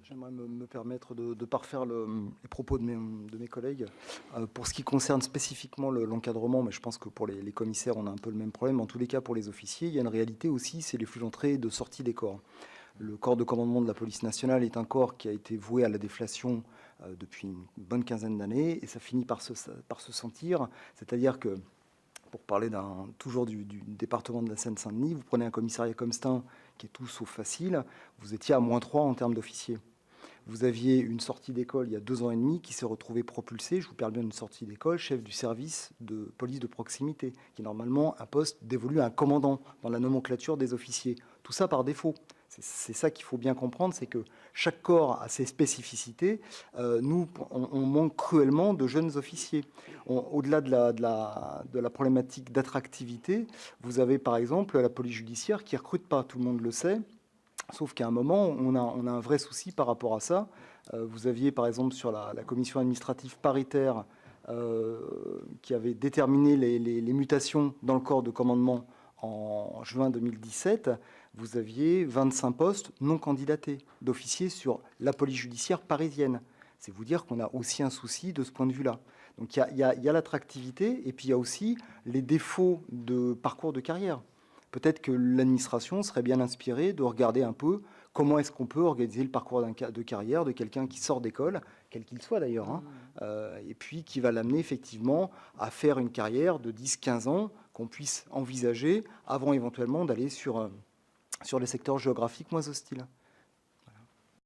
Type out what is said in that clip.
J'aimerais me permettre de parfaire les propos de mes collègues. Pour ce qui concerne spécifiquement l'encadrement, mais je pense que pour les commissaires, on a un peu le même problème. En tous les cas, pour les officiers, il y a une réalité aussi, c'est les flux d'entrée et de sortie des corps. Le corps de commandement de la police nationale est un corps qui a été voué à la déflation depuis une bonne quinzaine d'années, et ça finit par se sentir. C'est-à-dire que, pour parler toujours du département de la Seine-Saint-Denis, vous prenez un commissariat comme Stein, qui est tout sauf facile, vous étiez à -3 en termes d'officiers. Vous aviez une sortie d'école il y a 2 ans et demi qui s'est retrouvée propulsée, je vous parle bien d'une sortie d'école, chef du service de police de proximité, qui est normalement un poste dévolu à un commandant dans la nomenclature des officiers. Tout ça par défaut. C'est ça qu'il faut bien comprendre, c'est que chaque corps a ses spécificités. Nous, on manque cruellement de jeunes officiers. Au-delà de la problématique d'attractivité, vous avez par exemple la police judiciaire qui ne recrute pas, tout le monde le sait. Sauf qu'à un moment, on a un vrai souci par rapport à ça. Vous aviez, par exemple, sur la commission administrative paritaire qui avait déterminé les mutations dans le corps de commandement en juin 2017, vous aviez 25 postes non candidatés d'officiers sur la police judiciaire parisienne. C'est vous dire qu'on a aussi un souci de ce point de vue-là. Donc il y a l'attractivité et puis il y a aussi les défauts de parcours de carrière. Peut-être que l'administration serait bien inspirée de regarder un peu comment est-ce qu'on peut organiser le parcours de carrière de quelqu'un qui sort d'école, quel qu'il soit d'ailleurs, hein, et puis qui va l'amener effectivement à faire une carrière de 10-15 ans qu'on puisse envisager avant éventuellement d'aller sur les secteurs géographiques moins hostiles.